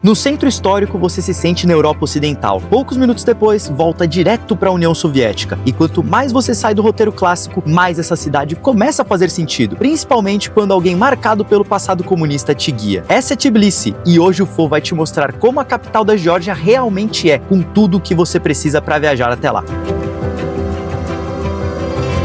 No centro histórico, você se sente na Europa Ocidental. Poucos minutos depois, volta direto para a União Soviética. E quanto mais você sai do roteiro clássico, mais essa cidade começa a fazer sentido, principalmente quando alguém marcado pelo passado comunista te guia. Essa é Tbilisi, e hoje o Fô vai te mostrar como a capital da Geórgia realmente é, com tudo o que você precisa para viajar até lá.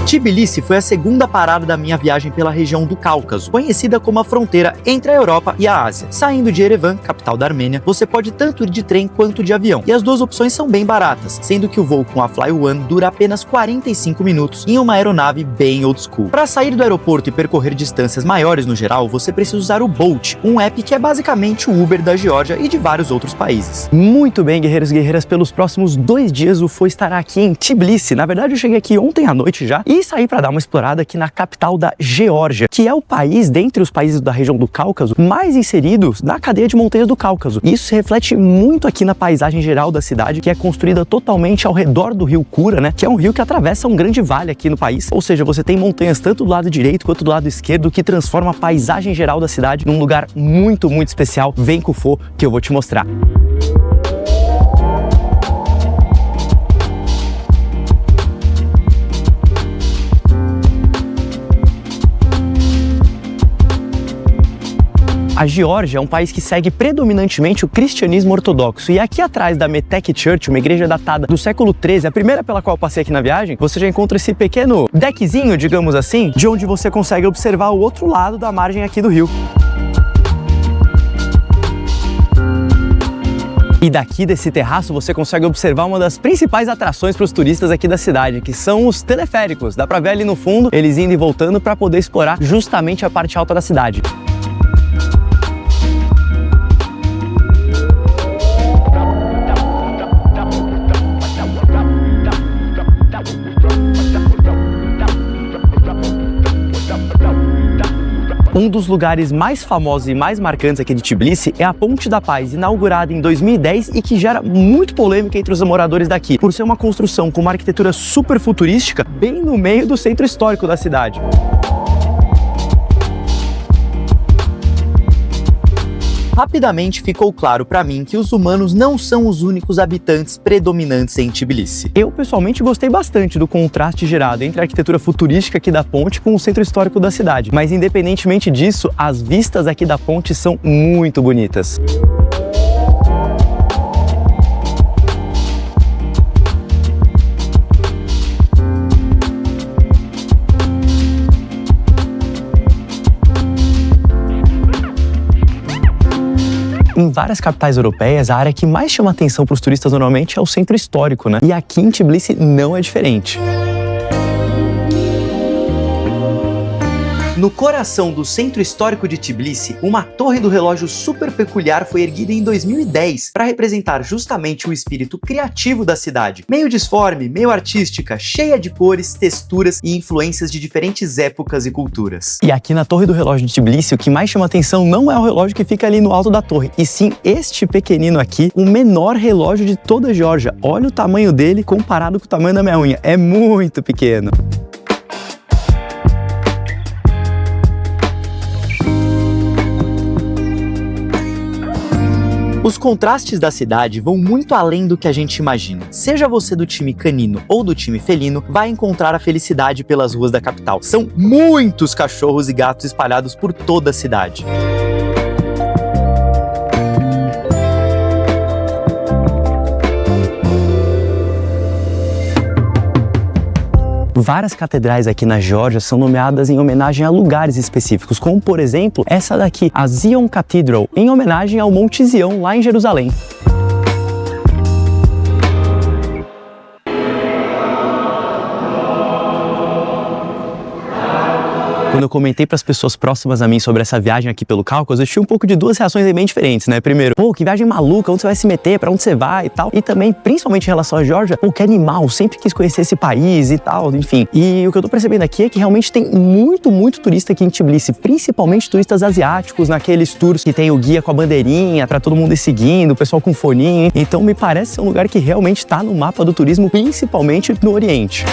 Tbilisi foi a segunda parada da minha viagem pela região do Cáucaso, conhecida como a fronteira entre a Europa e a Ásia. Saindo de Erevan, capital da Armênia, você pode tanto ir de trem quanto de avião, e as duas opções são bem baratas, sendo que o voo com a Fly One dura apenas 45 minutos em uma aeronave bem old school. Para sair do aeroporto e percorrer distâncias maiores no geral, você precisa usar o Bolt, um app que é basicamente o Uber da Geórgia e de vários outros países. Muito bem, guerreiros e guerreiras, pelos próximos 2 dias o Fô estará aqui em Tbilisi. Na verdade, eu cheguei aqui ontem à noite já, e saí para dar uma explorada aqui na capital da Geórgia, que é o país, dentre os países da região do Cáucaso, mais inseridos na cadeia de montanhas do Cáucaso. Isso se reflete muito aqui na paisagem geral da cidade, que é construída totalmente ao redor do rio Kura, né? Que é um rio que atravessa um grande vale aqui no país. Ou seja, você tem montanhas tanto do lado direito quanto do lado esquerdo, que transforma a paisagem geral da cidade num lugar muito, muito especial. Vem com o Fô que eu vou te mostrar. A Geórgia é um país que segue predominantemente o cristianismo ortodoxo, e aqui atrás da Metech Church, uma igreja datada do século XIII, a primeira pela qual eu passei aqui na viagem, você já encontra esse pequeno deckzinho, digamos assim, de onde você consegue observar o outro lado da margem aqui do rio. E daqui desse terraço você consegue observar uma das principais atrações para os turistas aqui da cidade, que são os teleféricos. Dá para ver ali no fundo, eles indo e voltando para poder explorar justamente a parte alta da cidade. Um dos lugares mais famosos e mais marcantes aqui de Tbilisi é a Ponte da Paz, inaugurada em 2010 e que gera muito polêmica entre os moradores daqui, por ser uma construção com uma arquitetura super futurística bem no meio do centro histórico da cidade. Rapidamente ficou claro para mim que os humanos não são os únicos habitantes predominantes em Tbilisi. Eu pessoalmente gostei bastante do contraste gerado entre a arquitetura futurística aqui da ponte com o centro histórico da cidade, mas independentemente disso, as vistas aqui da ponte são muito bonitas. Em várias capitais europeias, a área que mais chama atenção para os turistas normalmente é o centro histórico, né? E aqui em Tbilisi não é diferente. No coração do centro histórico de Tbilisi, uma torre do relógio super peculiar foi erguida em 2010 para representar justamente o espírito criativo da cidade. Meio disforme, meio artística, cheia de cores, texturas e influências de diferentes épocas e culturas. E aqui na torre do relógio de Tbilisi, o que mais chama atenção não é o relógio que fica ali no alto da torre, e sim este pequenino aqui, o menor relógio de toda a Geórgia. Olha o tamanho dele comparado com o tamanho da minha unha, é muito pequeno. Os contrastes da cidade vão muito além do que a gente imagina. Seja você do time canino ou do time felino, vai encontrar a felicidade pelas ruas da capital. São muitos cachorros e gatos espalhados por toda a cidade. Várias catedrais aqui na Geórgia são nomeadas em homenagem a lugares específicos, como por exemplo essa daqui, a Zion Cathedral, em homenagem ao Monte Zion lá em Jerusalém. Quando eu comentei para as pessoas próximas a mim sobre essa viagem aqui pelo Cáucaso, eu tive um pouco de duas reações bem diferentes, né? Primeiro, pô, que viagem maluca, onde você vai se meter, para onde você vai e tal. E também, principalmente em relação à Geórgia, pô, que animal, sempre quis conhecer esse país e tal, enfim. E o que eu tô percebendo aqui é que realmente tem muito turista aqui em Tbilisi, principalmente turistas asiáticos, naqueles tours que tem o guia com a bandeirinha para todo mundo ir seguindo, o pessoal com foninho. Então me parece ser um lugar que realmente tá no mapa do turismo, principalmente no Oriente.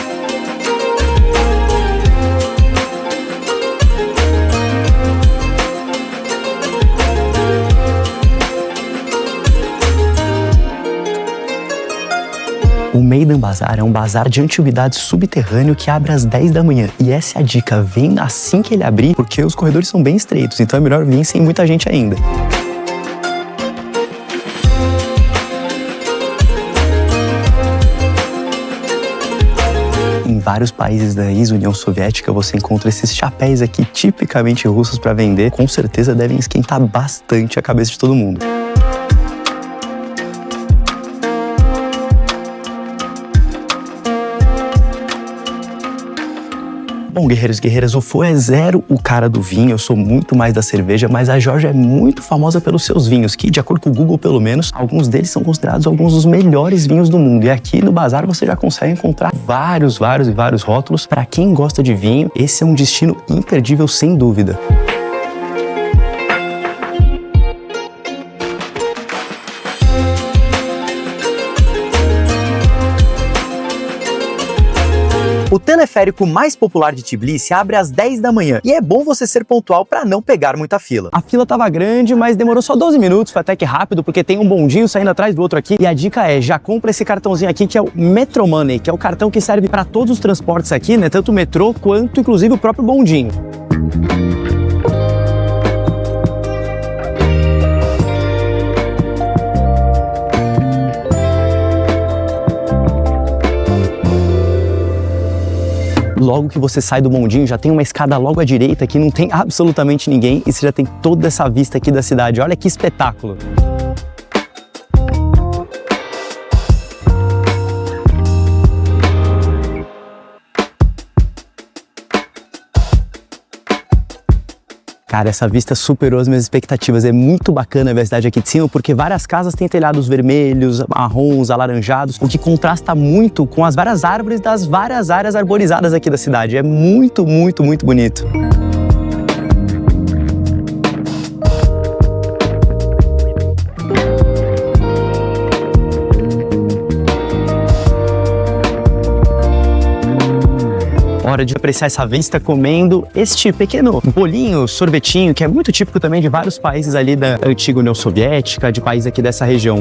O Maidan Bazar é um bazar de antiguidades subterrâneo que abre às 10 da manhã. E essa é a dica, vem assim que ele abrir, porque os corredores são bem estreitos, então é melhor vir sem muita gente ainda. Em vários países da ex-União Soviética você encontra esses chapéus aqui tipicamente russos para vender. Com certeza devem esquentar bastante a cabeça de todo mundo. Bom, guerreiros e guerreiras, o Fo é zero o cara do vinho, eu sou muito mais da cerveja, mas a Geórgia é muito famosa pelos seus vinhos, que, de acordo com o Google, pelo menos, alguns deles são considerados alguns dos melhores vinhos do mundo. E aqui no bazar você já consegue encontrar vários rótulos. Para quem gosta de vinho, esse é um destino imperdível, sem dúvida. O teleférico mais popular de Tbilisi abre às 10 da manhã e é bom você ser pontual para não pegar muita fila. A fila tava grande, mas demorou só 12 minutos, foi até que rápido, porque tem um bondinho saindo atrás do outro aqui. E a dica é, já compra esse cartãozinho aqui, que é o Metro Money, que é o cartão que serve para todos os transportes aqui, né? Tanto o metrô quanto, inclusive, o próprio bondinho. Logo que você sai do bondinho, já tem uma escada logo à direita que não tem absolutamente ninguém e você já tem toda essa vista aqui da cidade. Olha que espetáculo! Cara, essa vista superou as minhas expectativas. É muito bacana ver a cidade aqui de cima, porque várias casas têm telhados vermelhos, marrons, alaranjados, o que contrasta muito com as várias árvores das várias áreas arborizadas aqui da cidade. É muito bonito. Hora de apreciar essa vista comendo este pequeno bolinho, sorvetinho, que é muito típico também de vários países ali da antiga União Soviética, de países aqui dessa região.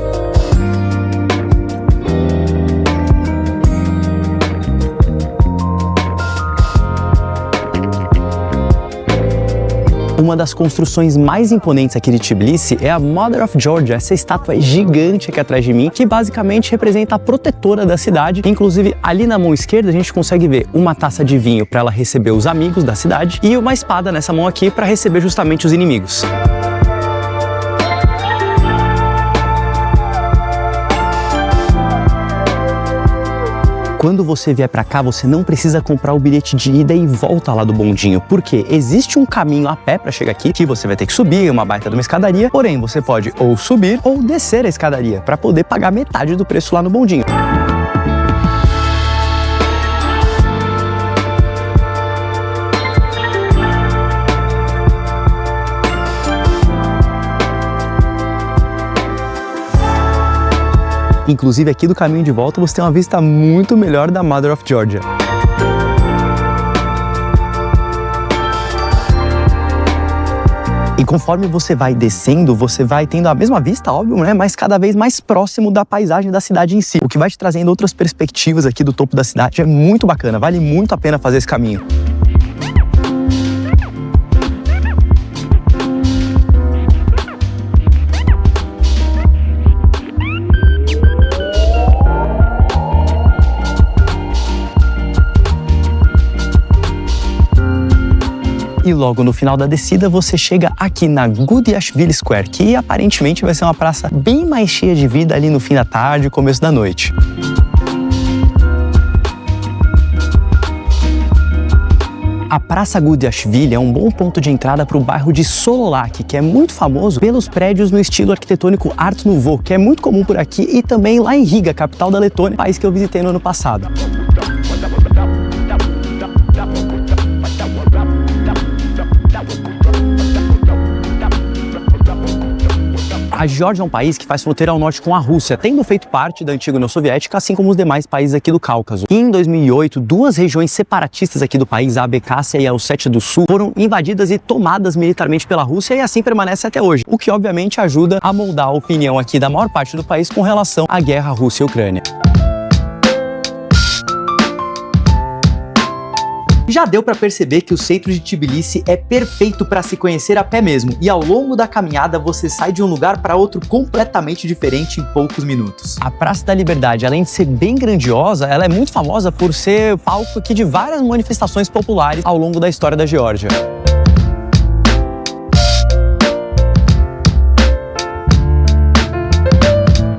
Uma das construções mais imponentes aqui de Tbilisi é a Mother of Georgia, essa estátua gigante aqui atrás de mim, que basicamente representa a protetora da cidade. Inclusive, ali na mão esquerda a gente consegue ver uma taça de vinho para ela receber os amigos da cidade e uma espada nessa mão aqui para receber justamente os inimigos. Quando você vier pra cá, você não precisa comprar o bilhete de ida e volta lá do bondinho, porque existe um caminho a pé pra chegar aqui, que você vai ter que subir uma baita de uma escadaria, porém você pode ou subir ou descer a escadaria pra poder pagar metade do preço lá no bondinho. Inclusive aqui do caminho de volta você tem uma vista muito melhor da Mother of Georgia. E conforme você vai descendo, você vai tendo a mesma vista, óbvio, né? Mas cada vez mais próximo da paisagem da cidade em si. O que vai te trazendo outras perspectivas aqui do topo da cidade. É muito bacana, vale muito a pena fazer esse caminho. E logo no final da descida você chega aqui na Gudiashvili Square, que aparentemente vai ser uma praça bem mais cheia de vida ali no fim da tarde e começo da noite. A Praça Gudiashvili é um bom ponto de entrada para o bairro de Sololaki, que é muito famoso pelos prédios no estilo arquitetônico Art Nouveau, que é muito comum por aqui, e também lá em Riga, capital da Letônia, país que eu visitei no ano passado. A Geórgia é um país que faz fronteira ao norte com a Rússia, tendo feito parte da antiga União Soviética, assim como os demais países aqui do Cáucaso. E em 2008, duas regiões separatistas aqui do país, a Abkhazia e a Ossétia do Sul, foram invadidas e tomadas militarmente pela Rússia e assim permanece até hoje, o que obviamente ajuda a moldar a opinião aqui da maior parte do país com relação à guerra Rússia e Ucrânia. Já deu para perceber que o centro de Tbilisi é perfeito para se conhecer a pé mesmo, e ao longo da caminhada você sai de um lugar para outro completamente diferente em poucos minutos. A Praça da Liberdade, além de ser bem grandiosa, ela é muito famosa por ser palco aqui de várias manifestações populares ao longo da história da Geórgia.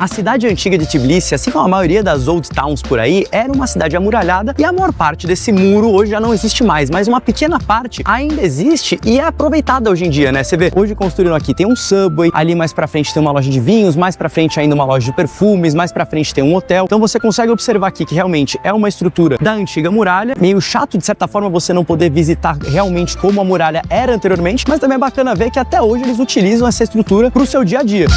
A cidade antiga de Tbilisi, assim como a maioria das old towns por aí, era uma cidade amuralhada e a maior parte desse muro hoje já não existe mais, mas uma pequena parte ainda existe e é aproveitada hoje em dia, né? Você vê, hoje construíram aqui, tem um Subway, ali mais pra frente tem uma loja de vinhos, mais pra frente ainda uma loja de perfumes, mais pra frente tem um hotel. Então você consegue observar aqui que realmente é uma estrutura da antiga muralha, meio chato de certa forma você não poder visitar realmente como a muralha era anteriormente, mas também é bacana ver que até hoje eles utilizam essa estrutura pro seu dia a dia.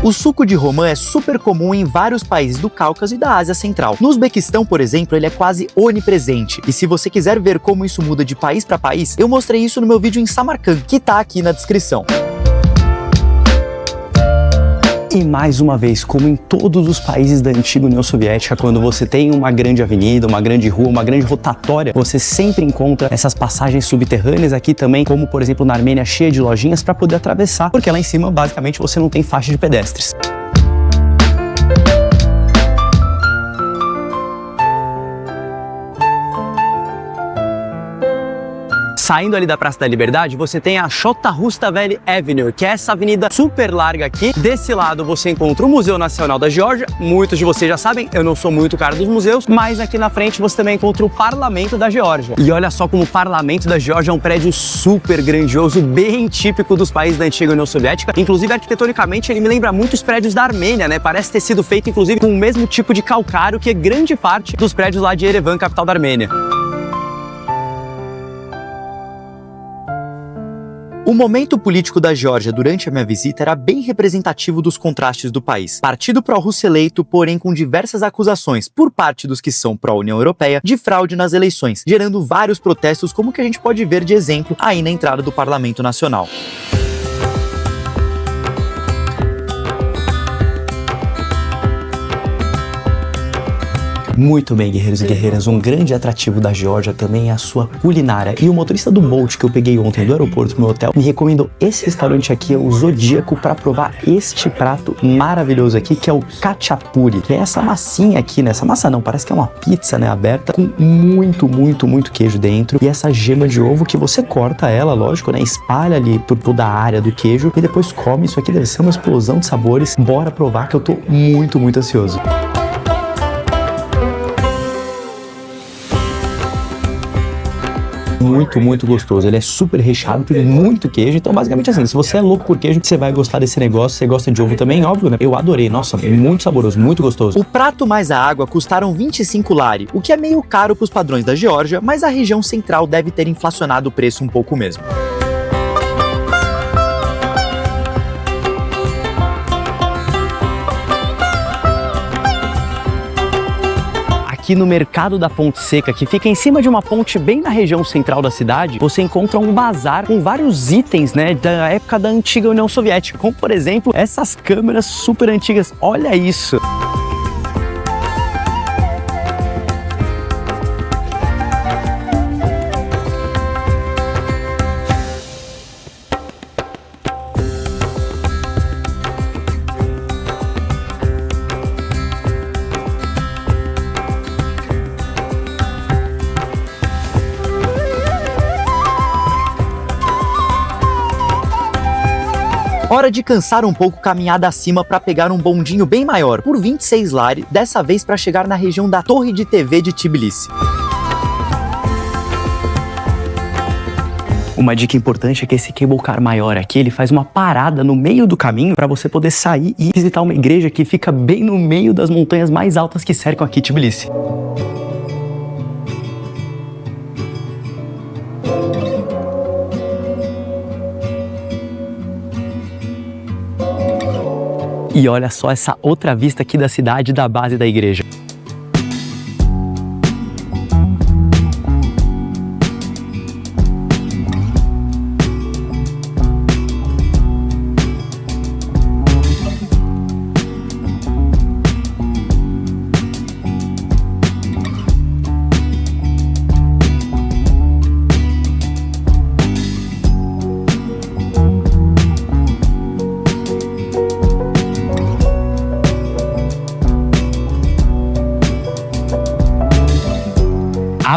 O suco de romã é super comum em vários países do Cáucaso e da Ásia Central. No Uzbequistão, por exemplo, ele é quase onipresente. E se você quiser ver como isso muda de país para país, eu mostrei isso no meu vídeo em Samarcand, que tá aqui na descrição. E mais uma vez, como em todos os países da antiga União Soviética, quando você tem uma grande avenida, uma grande rua, uma grande rotatória, você sempre encontra essas passagens subterrâneas aqui também, como por exemplo na Armênia, cheia de lojinhas para poder atravessar, porque lá em cima basicamente você não tem faixa de pedestres. Saindo ali da Praça da Liberdade, você tem a Shotarustaveli Avenue, que é essa avenida super larga aqui. Desse lado você encontra o Museu Nacional da Geórgia. Muitos de vocês já sabem, eu não sou muito cara dos museus, mas aqui na frente você também encontra o Parlamento da Geórgia. E olha só como o Parlamento da Geórgia é um prédio super grandioso, bem típico dos países da antiga União Soviética. Inclusive, arquitetonicamente, ele me lembra muito os prédios da Armênia, né? Parece ter sido feito, inclusive, com o mesmo tipo de calcário que é grande parte dos prédios lá de Yerevan, capital da Armênia. O momento político da Geórgia durante a minha visita era bem representativo dos contrastes do país. Partido pró-russo eleito, porém com diversas acusações por parte dos que são pró-União Europeia de fraude nas eleições, gerando vários protestos como que a gente pode ver de exemplo aí na entrada do Parlamento Nacional. Muito bem, guerreiros e guerreiras, um grande atrativo da Geórgia também é a sua culinária. E o motorista do Bolt que eu peguei ontem do aeroporto pro meu hotel me recomendou esse restaurante aqui, é o Zodíaco, para provar este prato maravilhoso aqui, que é o Khachapuri, que é essa massinha aqui, né? Essa massa não, parece que é uma pizza, né, aberta, com muito queijo dentro. E essa gema de ovo que você corta ela, lógico, né, espalha ali por toda a área do queijo e depois come. Isso aqui deve ser uma explosão de sabores. Bora provar que eu tô muito ansioso. Muito gostoso, ele é super recheado, tem muito queijo, então basicamente assim, se você é louco por queijo, você vai gostar desse negócio. Você gosta de ovo também, óbvio, né? Eu adorei, nossa, muito saboroso, muito gostoso. O prato mais a água custaram 25 lari, o que é meio caro pros padrões da Geórgia, mas a região central deve ter inflacionado o preço um pouco mesmo. Aqui no mercado da Ponte Seca, que fica em cima de uma ponte bem na região central da cidade, você encontra um bazar com vários itens, né, da época da antiga União Soviética, como por exemplo, essas câmeras super antigas. Olha isso! Hora de cansar um pouco caminhada acima para pegar um bondinho bem maior, por 26 lari, dessa vez para chegar na região da Torre de TV de Tbilisi. Uma dica importante é que esse cable car maior aqui, ele faz uma parada no meio do caminho para você poder sair e visitar uma igreja que fica bem no meio das montanhas mais altas que cercam aqui Tbilisi. E olha só essa outra vista aqui da cidade, da base da igreja.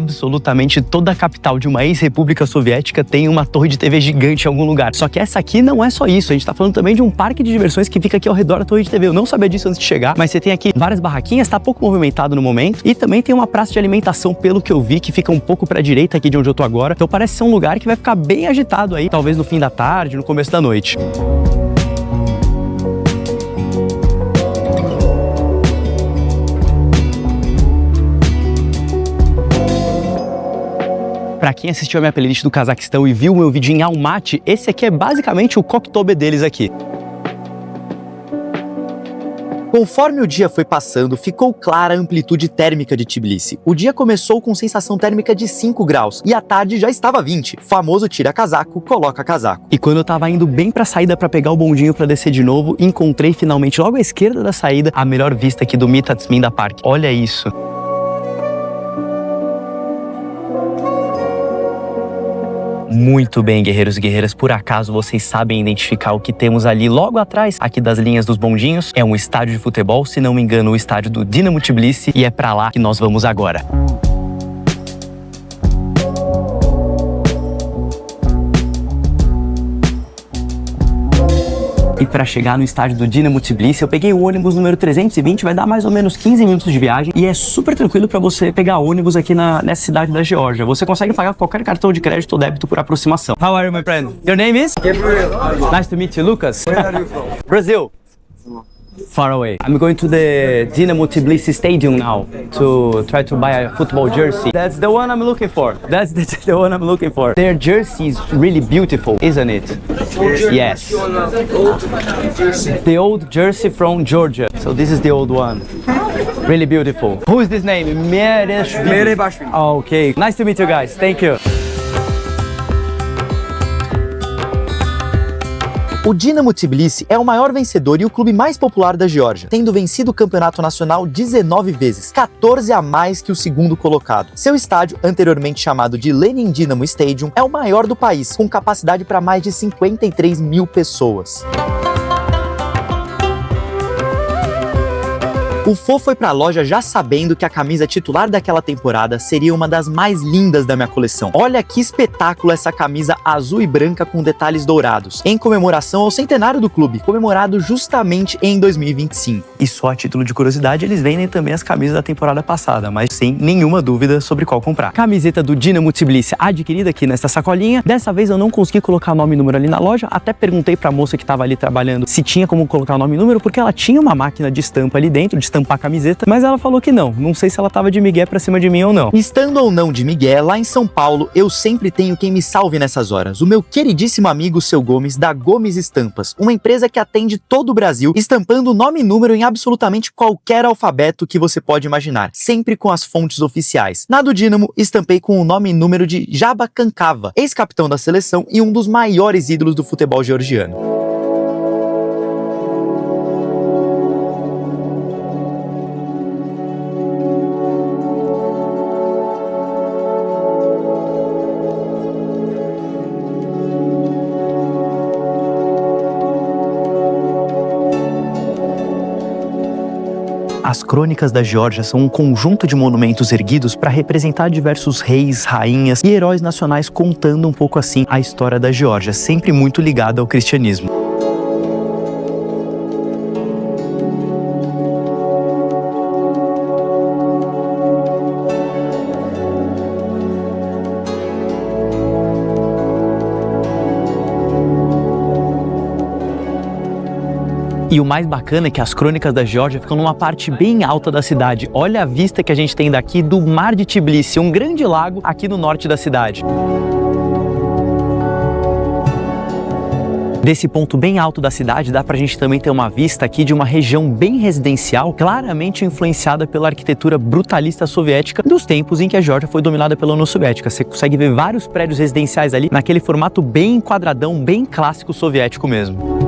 Absolutamente toda a capital de uma ex-república soviética tem uma torre de TV gigante em algum lugar. Só que essa aqui não é só isso, a gente tá falando também de um parque de diversões que fica aqui ao redor da torre de TV. Eu não sabia disso antes de chegar, mas você tem aqui várias barraquinhas, tá pouco movimentado no momento, e também tem uma praça de alimentação, pelo que eu vi, que fica um pouco pra direita aqui de onde eu tô agora. Então parece ser um lugar que vai ficar bem agitado aí, talvez no fim da tarde, no começo da noite. Pra quem assistiu a minha playlist do Cazaquistão e viu o meu vídeo em Almaty, esse aqui é basicamente o Koktobe deles aqui. Conforme o dia foi passando, ficou clara a amplitude térmica de Tbilisi. O dia começou com sensação térmica de 5 graus e à tarde já estava 20. O famoso tira casaco, coloca casaco. E quando eu tava indo bem pra saída pra pegar o bondinho pra descer de novo, encontrei finalmente logo à esquerda da saída a melhor vista aqui do Mitatsminda Park. Olha isso. Muito bem, guerreiros e guerreiras, por acaso vocês sabem identificar o que temos ali logo atrás, aqui das linhas dos bondinhos? É um estádio de futebol, se não me engano, o estádio do Dinamo Tbilisi, e é pra lá que nós vamos agora. E para chegar no estádio do Dinamo Tbilisi, eu peguei o ônibus número 320, vai dar mais ou menos 15 minutos de viagem e é super tranquilo para você pegar ônibus aqui nessa cidade da Geórgia. Você consegue pagar qualquer cartão de crédito ou débito por aproximação. How are you, my friend? Your name is? Gabriel. Nice to meet you, Lucas. Where are you from? Brazil. Far away. I'm going to the Dinamo Tbilisi stadium now to try to buy a football jersey. That's the one I'm looking for. That's the one I'm looking for. Their jersey is really beautiful, isn't it? Yes. The old jersey from Georgia. So this is the old one. Really beautiful. Who is this name? Merevashvili. Okay. Nice to meet you guys. Thank you. O Dinamo Tbilisi é o maior vencedor e o clube mais popular da Geórgia, tendo vencido o campeonato nacional 19 vezes, 14 a mais que o segundo colocado. Seu estádio, anteriormente chamado de Lenin Dynamo Stadium, é o maior do país, com capacidade para mais de 53 mil pessoas. O Fô foi pra loja já sabendo que a camisa titular daquela temporada seria uma das mais lindas da minha coleção. Olha que espetáculo essa camisa azul e branca com detalhes dourados, em comemoração ao centenário do clube, comemorado justamente em 2025. E só a título de curiosidade, eles vendem também as camisas da temporada passada, mas sem nenhuma dúvida sobre qual comprar. Camiseta do Dinamo Tbilisi, adquirida aqui nesta sacolinha. Dessa vez eu não consegui colocar nome e número ali na loja, até perguntei pra moça que tava ali trabalhando se tinha como colocar o nome e número, porque ela tinha uma máquina de estampa ali dentro, de estampar a camiseta, mas ela falou que não. Não sei se ela tava de migué pra cima de mim ou não. Estando ou não de migué, lá em São Paulo, eu sempre tenho quem me salve nessas horas. O meu queridíssimo amigo Seu Gomes, da Gomes Estampas, uma empresa que atende todo o Brasil, estampando nome e número em absolutamente qualquer alfabeto que você pode imaginar, sempre com as fontes oficiais. Na do Dínamo, estampei com o nome e número de Jaba Kankava, ex-capitão da seleção e um dos maiores ídolos do futebol georgiano. As Crônicas da Geórgia são um conjunto de monumentos erguidos para representar diversos reis, rainhas e heróis nacionais, contando um pouco assim a história da Geórgia, sempre muito ligada ao cristianismo. E o mais bacana é que as Crônicas da Geórgia ficam numa parte bem alta da cidade. Olha a vista que a gente tem daqui do Mar de Tbilisi, um grande lago aqui no norte da cidade. Desse ponto bem alto da cidade, dá pra gente também ter uma vista aqui de uma região bem residencial, claramente influenciada pela arquitetura brutalista soviética dos tempos em que a Geórgia foi dominada pela União Soviética. Você consegue ver vários prédios residenciais ali, naquele formato bem quadradão, bem clássico soviético mesmo.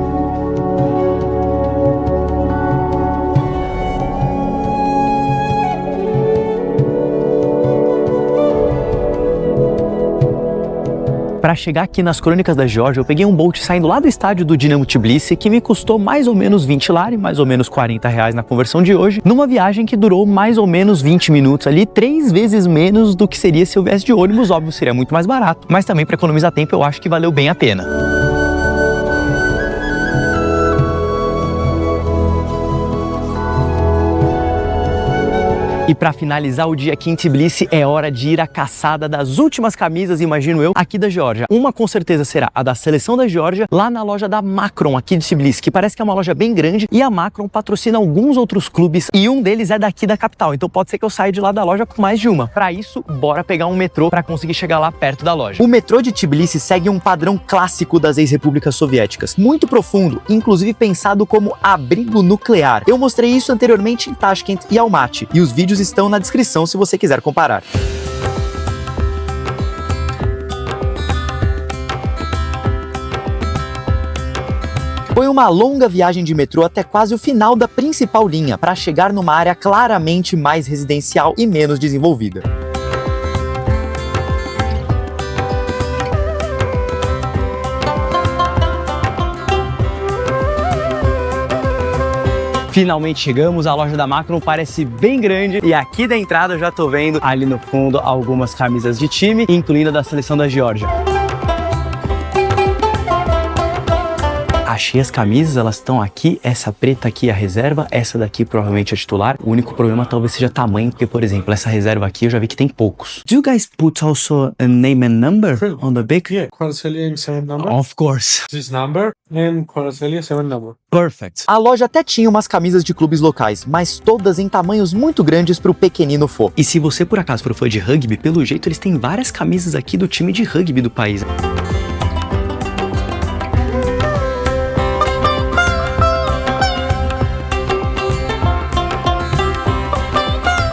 Para chegar aqui nas Crônicas da Geórgia, eu peguei um Bolt saindo lá do estádio do Dinamo Tbilisi, que me custou mais ou menos 20 lari, mais ou menos R$40 na conversão de hoje, numa viagem que durou mais ou menos 20 minutos ali, 3 vezes menos do que seria se eu viesse de ônibus. Óbvio, seria muito mais barato, mas também para economizar tempo eu acho que valeu bem a pena. E para finalizar o dia aqui em Tbilisi, é hora de ir à caçada das últimas camisas, imagino eu, aqui da Geórgia. Uma com certeza será a da seleção da Geórgia, lá na loja da Macron, aqui de Tbilisi, que parece que é uma loja bem grande, e a Macron patrocina alguns outros clubes, e um deles é daqui da capital, então pode ser que eu saia de lá da loja com mais de uma. Para isso, bora pegar um metrô para conseguir chegar lá perto da loja. O metrô de Tbilisi segue um padrão clássico das ex-repúblicas soviéticas, muito profundo, inclusive pensado como abrigo nuclear. Eu mostrei isso anteriormente em Tashkent e Almaty, e os vídeos estão na descrição se você quiser comparar. Foi uma longa viagem de metrô até quase o final da principal linha, para chegar numa área claramente mais residencial e menos desenvolvida. Finalmente chegamos, a loja da Macron parece bem grande e aqui da entrada eu já tô vendo ali no fundo algumas camisas de time, incluindo a da seleção da Geórgia. Achei as camisas, elas estão aqui, essa preta aqui é a reserva, essa daqui provavelmente é a titular. O único problema talvez seja tamanho, porque, por exemplo, essa reserva aqui eu já vi que tem poucos. Do you guys put also a name and number on the back? Yeah, Kvaratskhelia 7 number. Of course. This number and Kvaratskhelia 7 number. Perfect. A loja até tinha umas camisas de clubes locais, mas todas em tamanhos muito grandes para o pequenino for. E se você por acaso for fã de rugby, pelo jeito eles têm várias camisas aqui do time de rugby do país.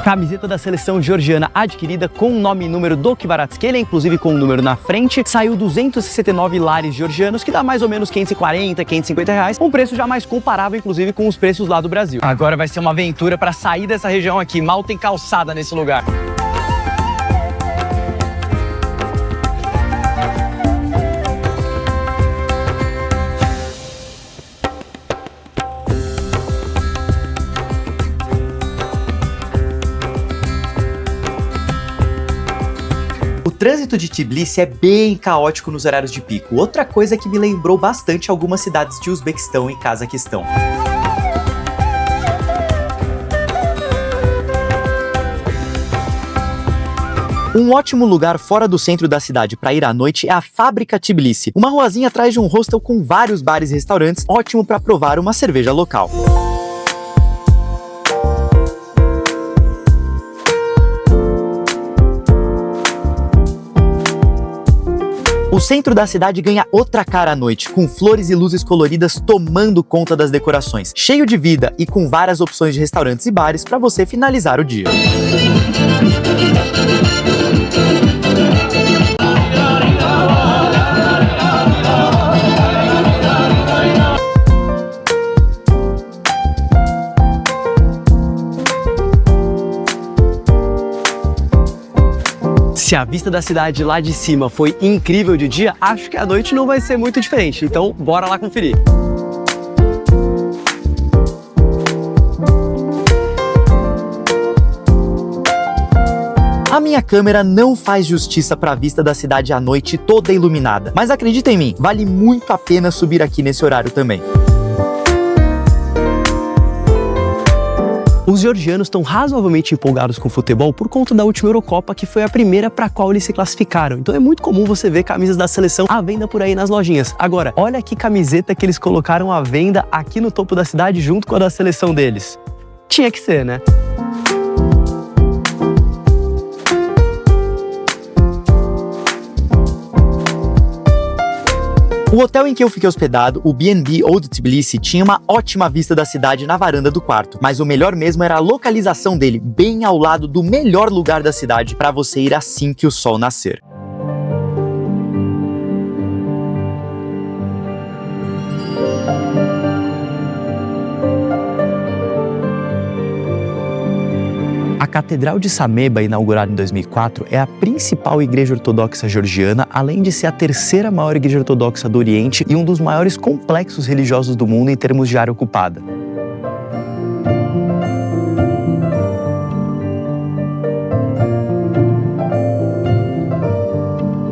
Camiseta da seleção georgiana adquirida com o nome e número do Kvaratskhelia, inclusive com o número na frente, saiu 269 lares georgianos, que dá mais ou menos 540, 550 reais, um preço já mais comparável, inclusive, com os preços lá do Brasil. Agora vai ser uma aventura para sair dessa região aqui, mal tem calçada nesse lugar. O trânsito de Tbilisi é bem caótico nos horários de pico, outra coisa que me lembrou bastante algumas cidades de Uzbequistão e Cazaquistão. Um ótimo lugar fora do centro da cidade para ir à noite é a Fábrica Tbilisi, uma ruazinha atrás de um hostel com vários bares e restaurantes, ótimo para provar uma cerveja local. O centro da cidade ganha outra cara à noite, com flores e luzes coloridas tomando conta das decorações, cheio de vida e com várias opções de restaurantes e bares para você finalizar o dia. Se a vista da cidade lá de cima foi incrível de dia, acho que a noite não vai ser muito diferente, então bora lá conferir. A minha câmera não faz justiça para a vista da cidade à noite toda iluminada, mas acredita em mim, vale muito a pena subir aqui nesse horário também. Os georgianos estão razoavelmente empolgados com o futebol por conta da última Eurocopa, que foi a primeira para a qual eles se classificaram. Então é muito comum você ver camisas da seleção à venda por aí nas lojinhas. Agora, olha que camiseta que eles colocaram à venda aqui no topo da cidade junto com a da seleção deles. Tinha que ser, né? O hotel em que eu fiquei hospedado, o B&B Old Tbilisi, tinha uma ótima vista da cidade na varanda do quarto, mas o melhor mesmo era a localização dele, bem ao lado do melhor lugar da cidade para você ir assim que o sol nascer. A Catedral de Sameba, inaugurada em 2004, é a principal igreja ortodoxa georgiana, além de ser a terceira maior igreja ortodoxa do Oriente e um dos maiores complexos religiosos do mundo em termos de área ocupada.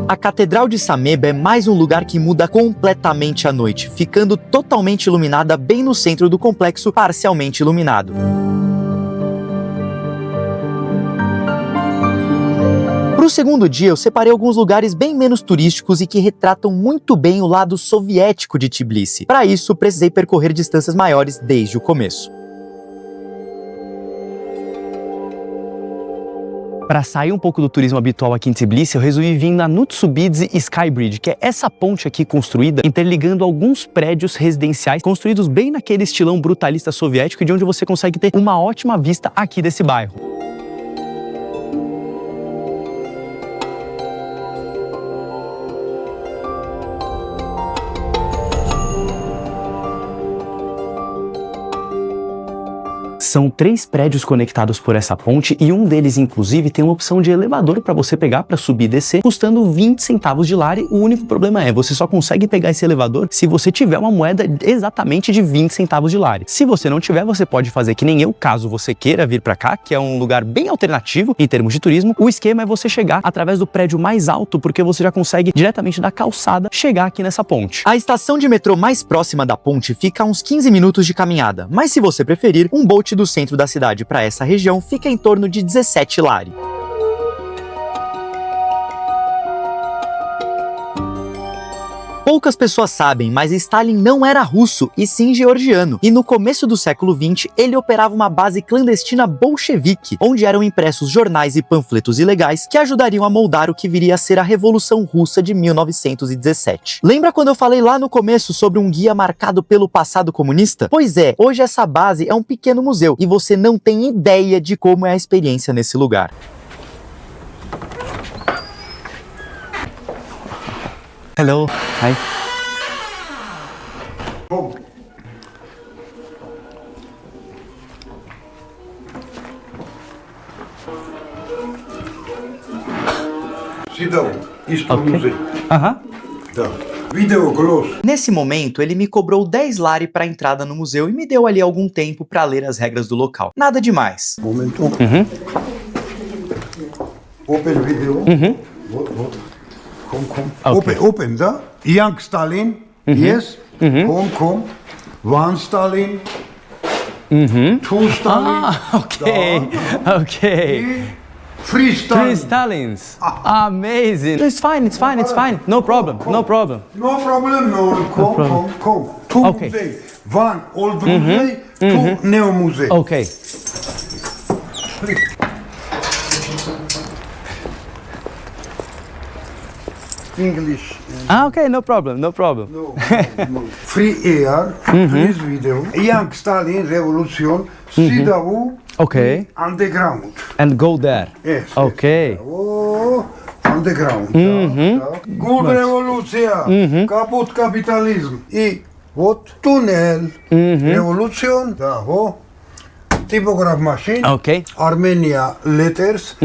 A Catedral de Sameba é mais um lugar que muda completamente à noite, ficando totalmente iluminada bem no centro do complexo, parcialmente iluminado. Para o segundo dia, eu separei alguns lugares bem menos turísticos e que retratam muito bem o lado soviético de Tbilisi. Para isso, precisei percorrer distâncias maiores desde o começo. Para sair um pouco do turismo habitual aqui em Tbilisi, eu resolvi vir na Nutsubidze Sky Bridge, que é essa ponte aqui construída interligando alguns prédios residenciais construídos bem naquele estilão brutalista soviético, de onde você consegue ter uma ótima vista aqui desse bairro. São 3 prédios conectados por essa ponte e um deles, inclusive, tem uma opção de elevador para você pegar para subir e descer, custando 20 centavos de lari. O único problema é, você só consegue pegar esse elevador se você tiver uma moeda exatamente de 20 centavos de lari. Se você não tiver, você pode fazer que nem eu, caso você queira vir para cá, que é um lugar bem alternativo em termos de turismo. O esquema é você chegar através do prédio mais alto, porque você já consegue diretamente da calçada chegar aqui nessa ponte. A estação de metrô mais próxima da ponte fica a uns 15 minutos de caminhada, mas se você preferir, um bolt do centro da cidade para essa região fica em torno de 17 lari. Poucas pessoas sabem, mas Stalin não era russo, e sim georgiano, e no começo do século XX ele operava uma base clandestina bolchevique, onde eram impressos jornais e panfletos ilegais que ajudariam a moldar o que viria a ser a Revolução Russa de 1917. Lembra quando eu falei lá no começo sobre um guia marcado pelo passado comunista? Pois é, hoje essa base é um pequeno museu, e você não tem ideia de como é a experiência nesse lugar. Hello. Hi. Sit down. Isto okay. Museu. Tá. Video close. Nesse momento, ele me cobrou 10 lari para a entrada no museu e me deu ali algum tempo para ler as regras do local. Nada demais. Momento. Open video. What? Come. Okay. Open, da? Young Stalin. Yes. Come. One Stalin. Two Stalin. Okay. Three Stalin. 3 Stalins. Amazing. It's fine. No problem. No problem. Come. Two Okay. musei. One old musei, two neo musei. Okay. English. Okay, no problem. No. Free air, please video. Young Stalin revolution, CDAO, Okay. underground. And go there. Yes. Okay. Oh, underground. Good revolution, kaput capitalism. I what? Tunnel, revolution, typograph machine, Okay. Armenia letters,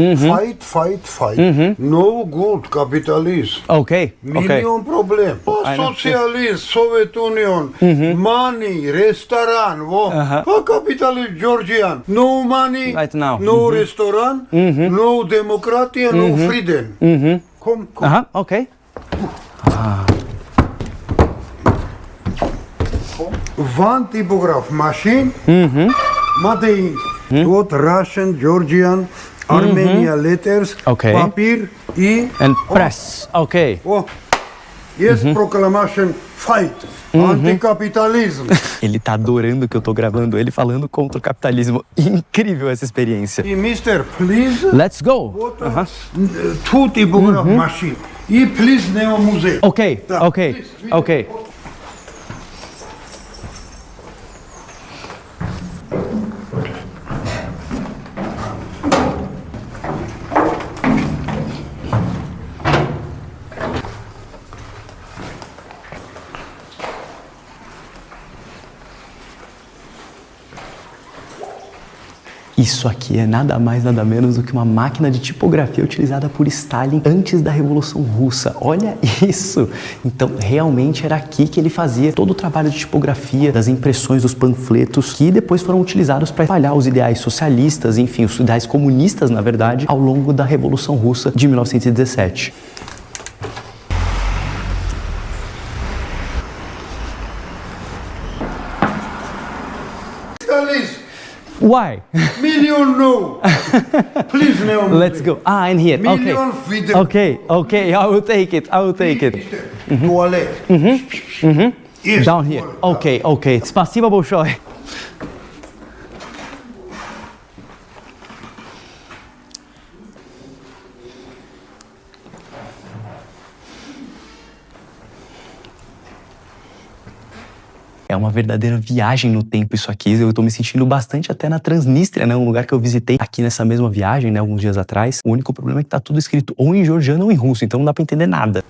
fight. No good capitalism. Okay. Million problem. Socialist, Soviet Union, money, restaurant, capitalist Georgian. No money, Right now. no restaurant, no democracy, no freedom. Come. Okay. One typograph machine, Made in what Russian, Georgian, Armenia letters, Okay. papir, And press. Okay. Yes, proclamation, fight, anti-capitalism. Ele tá adorando que eu tô gravando ele falando contra o capitalismo. Incrível essa experiência. Mister, please. Let's go. Two typograph machine. E please neo museu. Okay. Isso aqui é nada mais, nada menos do que uma máquina de tipografia utilizada por Stalin antes da Revolução Russa. Olha isso! Então, realmente era aqui que ele fazia todo o trabalho de tipografia, das impressões dos panfletos, que depois foram utilizados para espalhar os ideais socialistas, enfim, os ideais comunistas, na verdade, ao longo da Revolução Russa de 1917. Why? Million no. Please no. Let's go. Ah, in here. Million freedom. Okay. Okay. I will take it. Toilet. Yes. Down here. toilet. Okay. Спасибо большое. É uma verdadeira viagem no tempo isso aqui. Eu tô me sentindo bastante até na Transnistria, né? Um lugar que eu visitei aqui nessa mesma viagem, né? Alguns dias atrás. O único problema é que tá tudo escrito ou em georgiano ou em russo, então não dá pra entender nada.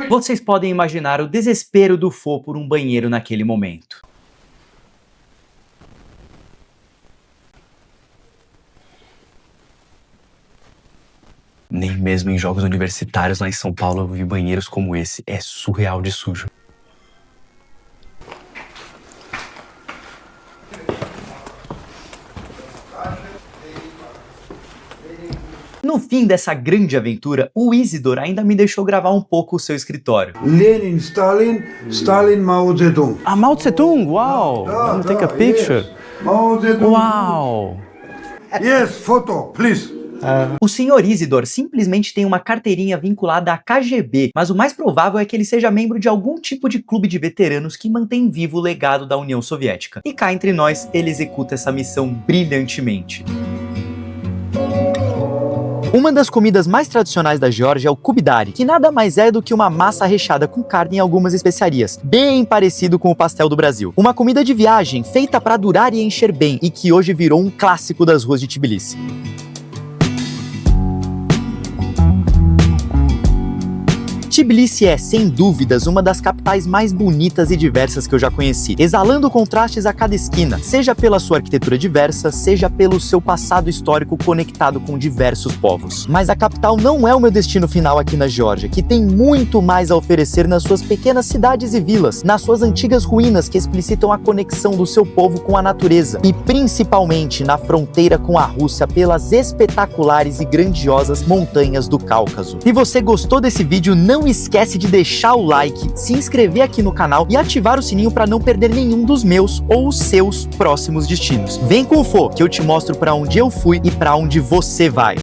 Vocês podem imaginar o desespero do Fo por um banheiro naquele momento. Nem mesmo em jogos universitários lá em São Paulo eu vi banheiros como esse. É surreal de sujo. No fim dessa grande aventura, o Isidor ainda me deixou gravar um pouco o seu escritório. Lenin, Stalin, Mao Zedong. Ah, Mao Tse-tung! Uau! Vamos take a picture. Yes. Mao Zedong. Uau! Yes, photo, please. O senhor Isidor simplesmente tem uma carteirinha vinculada à KGB, mas o mais provável é que ele seja membro de algum tipo de clube de veteranos que mantém vivo o legado da União Soviética. E cá entre nós, ele executa essa missão brilhantemente. Uma das comidas mais tradicionais da Geórgia é o kubidari, que nada mais é do que uma massa recheada com carne e algumas especiarias, bem parecido com o pastel do Brasil. Uma comida de viagem feita para durar e encher bem e que hoje virou um clássico das ruas de Tbilisi. Tbilisi é, sem dúvidas, uma das capitais mais bonitas e diversas que eu já conheci, exalando contrastes a cada esquina, seja pela sua arquitetura diversa, seja pelo seu passado histórico conectado com diversos povos. Mas a capital não é o meu destino final aqui na Geórgia, que tem muito mais a oferecer nas suas pequenas cidades e vilas, nas suas antigas ruínas que explicitam a conexão do seu povo com a natureza, e principalmente na fronteira com a Rússia pelas espetaculares e grandiosas montanhas do Cáucaso. Se você gostou desse vídeo, não esquece de deixar o like, se inscrever aqui no canal e ativar o sininho para não perder nenhum dos meus ou os seus próximos destinos. Vem com o Fo, que eu te mostro para onde eu fui e para onde você vai.